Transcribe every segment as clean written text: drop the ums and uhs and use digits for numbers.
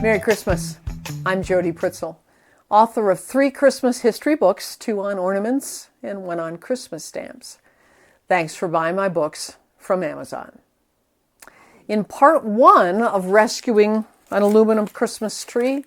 Merry Christmas. I'm Jody Pritzel, author of 3 Christmas history books, 2 on ornaments and 1 on Christmas stamps. Thanks for buying my books from Amazon. In part 1 of rescuing an aluminum Christmas tree,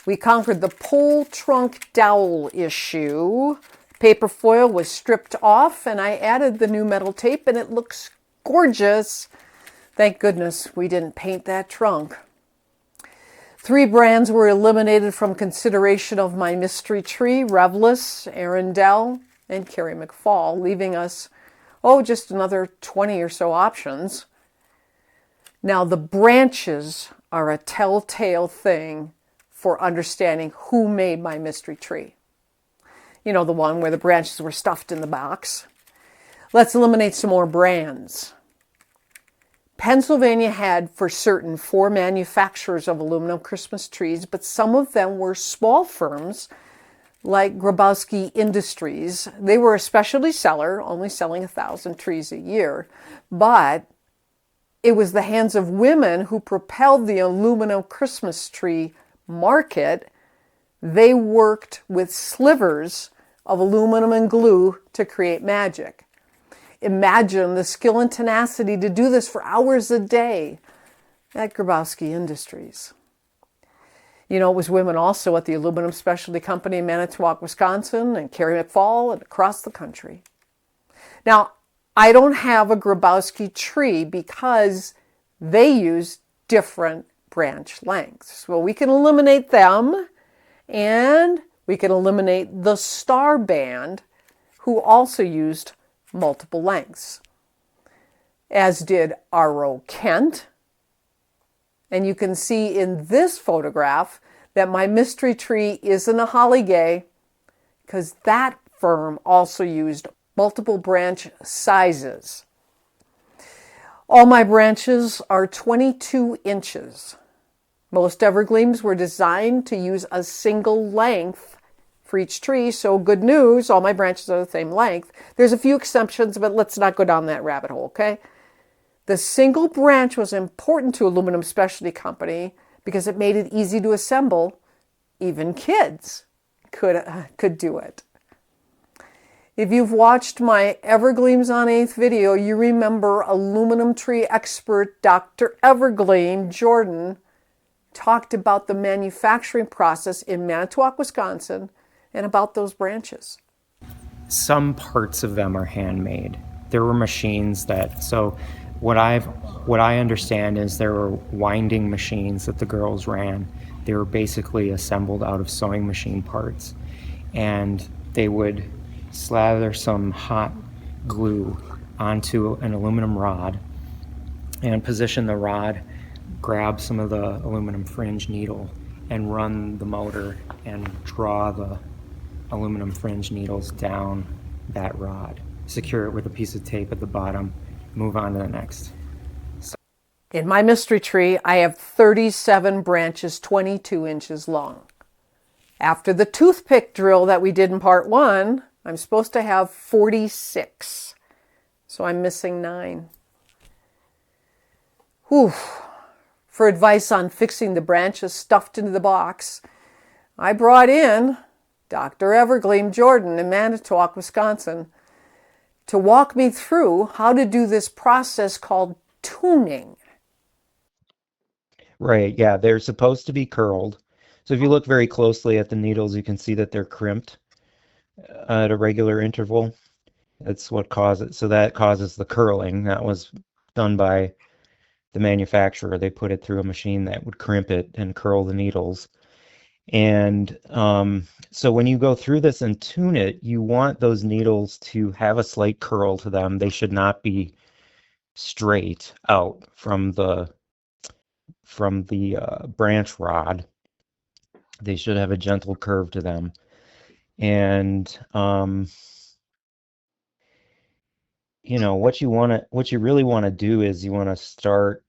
we conquered the pole trunk dowel issue. Paper foil was stripped off and I added the new metal tape and it looks gorgeous. Thank goodness we didn't paint that trunk. 3 brands were eliminated from consideration of my mystery tree: Revless, Arundel, and Carrie McFall, leaving us, just another 20 or so options. Now, the branches are a telltale thing for understanding who made my mystery tree. You know, the one where the branches were stuffed in the box. Let's eliminate some more brands. Pennsylvania had, for certain, 4 manufacturers of aluminum Christmas trees, but some of them were small firms like Grabowski Industries. They were a specialty seller, only selling 1,000 trees a year, but it was the hands of women who propelled the aluminum Christmas tree market. They worked with slivers of aluminum and glue to create magic. Imagine the skill and tenacity to do this for hours a day at Grabowski Industries. You know, it was women also at the Aluminum Specialty Company in Manitowoc, Wisconsin, and Carrie McFall, and across the country. Now, I don't have a Grabowski tree because they use different branch lengths. Well, we can eliminate them, and we can eliminate the Star Band, who also used multiple lengths, as did R.O. Kent. And you can see in this photograph that my mystery tree isn't a holly because that firm also used multiple branch sizes. All my branches are 22 inches. Most evergleams were designed to use a single length for each tree, so good news, all my branches are the same length. There's a few exceptions, but let's not go down that rabbit hole, okay? The single branch was important to Aluminum Specialty Company because it made it easy to assemble. Even kids could do it. If you've watched my Evergleams on 8th video, you remember aluminum tree expert Dr. Evergleam-Jordan talked about the manufacturing process in Manitowoc, Wisconsin, and about those branches. Some parts of them are handmade. There were machines so what I understand is there were winding machines that the girls ran. They were basically assembled out of sewing machine parts, and they would slather some hot glue onto an aluminum rod and position the rod, grab some of the aluminum fringe needle, and run the motor and draw the aluminum fringe needles down that rod. Secure it with a piece of tape at the bottom, move on to the next. In my mystery tree, I have 37 branches, 22 inches long. After the toothpick drill that we did in part 1, I'm supposed to have 46. So I'm missing 9. Whew. For advice on fixing the branches stuffed into the box, I brought in Dr. Evergleam-Jordan in Manitowoc, Wisconsin, to walk me through how to do this process called tuning. Right, yeah, they're supposed to be curled. So if you look very closely at the needles, you can see that they're crimped at a regular interval. That's what causes it. So that causes the curling. That was done by the manufacturer. They put it through a machine that would crimp it and curl the needles. And so when you go through this and tune it, you want those needles to have a slight curl to them. They should not be straight out from the branch rod. They should have a gentle curve to them. And what you really want to do is you want to start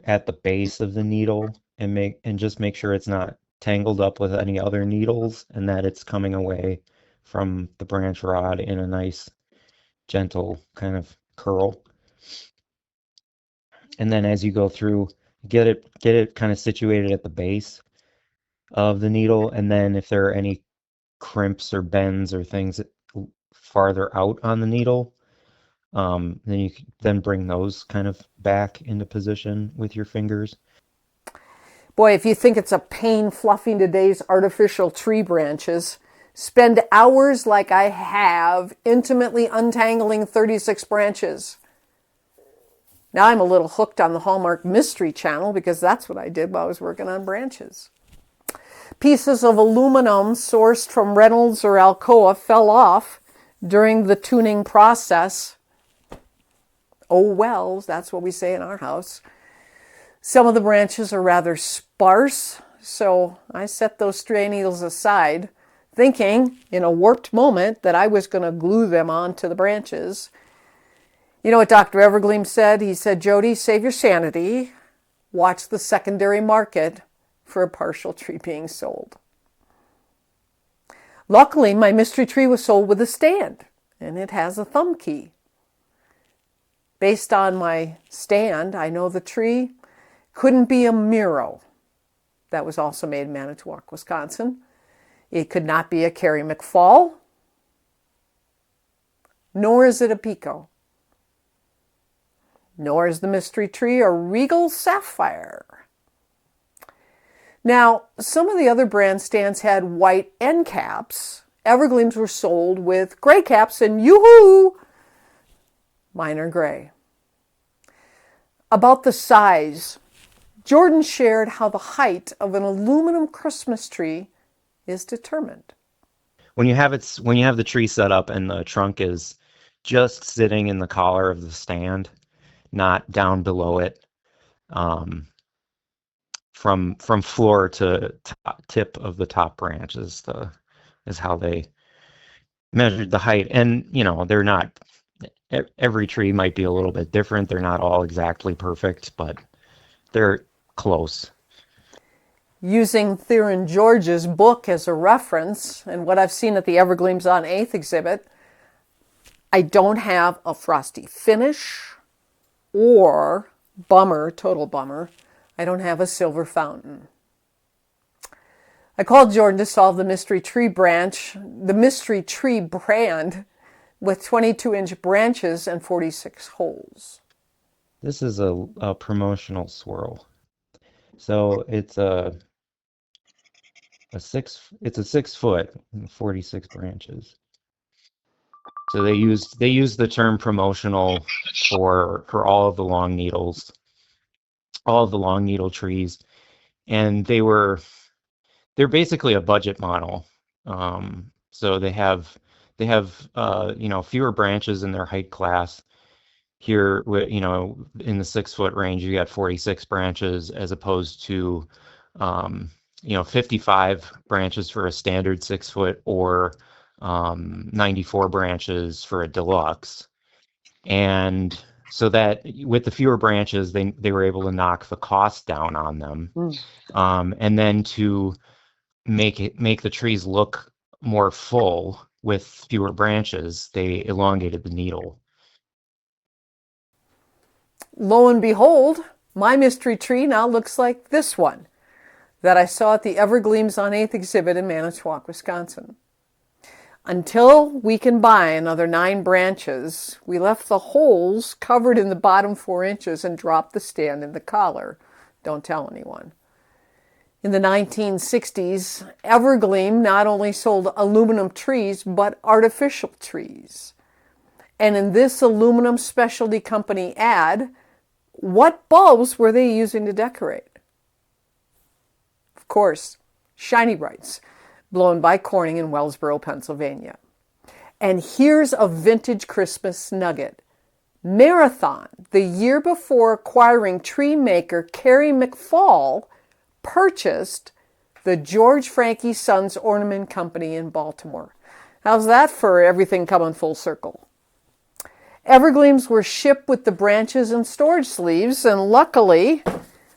at the base of the needle and just make sure it's not tangled up with any other needles and that it's coming away from the branch rod in a nice gentle kind of curl. And then as you go through, Get it kind of situated at the base of the needle, and then if there are any crimps or bends or things farther out on the needle, then you can then bring those kind of back into position with your fingers. Boy, if you think it's a pain fluffing today's artificial tree branches, spend hours like I have intimately untangling 36 branches. Now I'm a little hooked on the Hallmark Mystery Channel because that's what I did while I was working on branches. Pieces of aluminum sourced from Reynolds or Alcoa fell off during the tuning process. Oh well, that's what we say in our house. Some of the branches are rather sparse, so I set those stray needles aside, thinking in a warped moment that I was going to glue them onto the branches. You know what Dr. Evergleam said? He said, Jody, save your sanity. Watch the secondary market for a partial tree being sold. Luckily, my mystery tree was sold with a stand, and it has a thumb key. Based on my stand, I know the tree couldn't be a Miro. That was also made in Manitowoc, Wisconsin. It could not be a Carrie McFall, nor is it a Pico. Nor is the mystery tree a Regal Sapphire. Now, some of the other brand stands had white end caps. Evergleams were sold with gray caps, and yoo-hoo, mine are gray. About the size, Jordan shared how the height of an aluminum Christmas tree is determined. When you have the tree set up and the trunk is just sitting in the collar of the stand, not down below it, from floor to tip of the top branch is how they measured the height. And they're not, every tree might be a little bit different. They're not all exactly perfect, but they're close. Using Theron George's book as a reference and what I've seen at the Evergleams on 8th exhibit, I don't have a frosty finish or total bummer, I don't have a silver fountain. I called Jordan to solve the mystery tree brand with 22-inch branches and 46 holes. This is a promotional swirl. So it's a 6 foot, 46 branches. So they used the term promotional for all of the long needles, all of the long needle trees, and they're basically a budget model. So they have fewer branches in their height class. Here, in the 6 foot range, you got 46 branches as opposed to 55 branches for a standard 6 foot or 94 branches for a deluxe. And so that with the fewer branches, they were able to knock the cost down on them. And then to make the trees look more full with fewer branches, they elongated the needle. Lo and behold, my mystery tree now looks like this one that I saw at the Evergleams on 8th exhibit in Manitowoc, Wisconsin. Until we can buy another 9 branches, we left the holes covered in the bottom 4 inches and dropped the stand in the collar. Don't tell anyone. In the 1960s, Evergleam not only sold aluminum trees, but artificial trees. And in this aluminum specialty company ad, what bulbs were they using to decorate? Of course, Shiny Brights, blown by Corning in Wellsboro, Pennsylvania. And here's a vintage Christmas nugget. Marathon, the year before acquiring tree maker Carrie McFall, purchased the George Frankie Sons Ornament Company in Baltimore. How's that for everything coming full circle? Evergleams were shipped with the branches and storage sleeves, and luckily,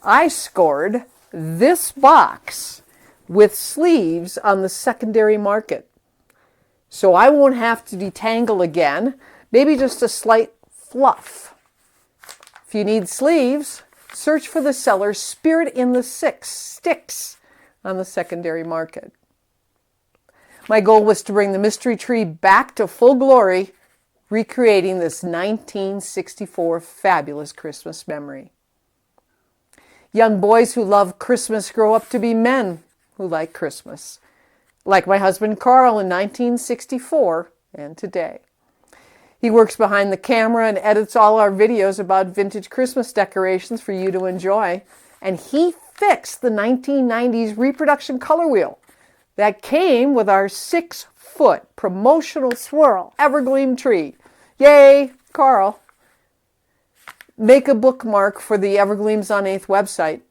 I scored this box with sleeves on the secondary market. So I won't have to detangle again, maybe just a slight fluff. If you need sleeves, Search for the seller's Spirit in the Sticks on the secondary market. My goal was to bring the mystery tree back to full glory, recreating this 1964 fabulous Christmas memory. Young boys who love Christmas grow up to be men who like Christmas, like my husband Carl in 1964 and today. He works behind the camera and edits all our videos about vintage Christmas decorations for you to enjoy. And he fixed the 1990s reproduction color wheel that came with our 6-foot promotional swirl Evergleam tree. Yay, Carl. Make a bookmark for the Evergleams on 8th website.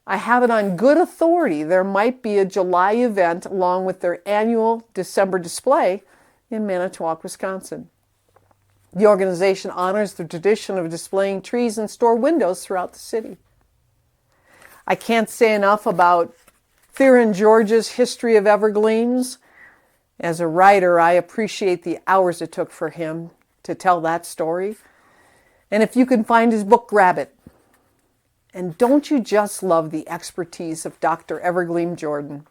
I have it on good authority there might be a July event along with their annual December display in Manitowoc, Wisconsin. The organization honors the tradition of displaying trees in store windows throughout the city. I can't say enough about Theron George's history of Evergleams. As a writer, I appreciate the hours it took for him to tell that story. And if you can find his book, grab it. And don't you just love the expertise of Dr. Evergleam-Jordan?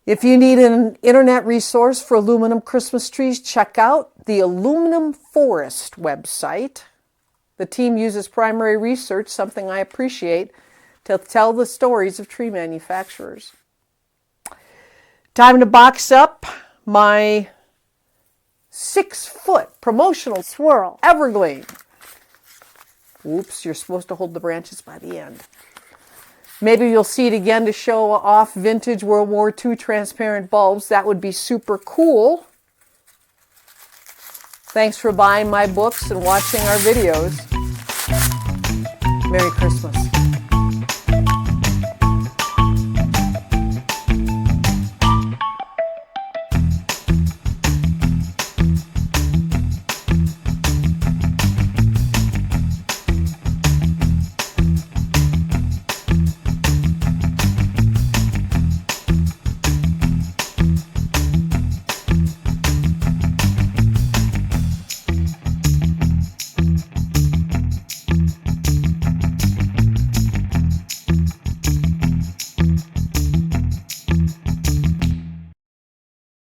If you need an internet resource for aluminum Christmas trees, check out the Aluminum Forest website. The team uses primary research, something I appreciate, to tell the stories of tree manufacturers. Time to box up my 6-foot promotional swirl Evergleam. Oops, you're supposed to hold the branches by the end. Maybe you'll see it again to show off vintage World War II transparent bulbs. That would be super cool. Thanks for buying my books and watching our videos. Merry Christmas.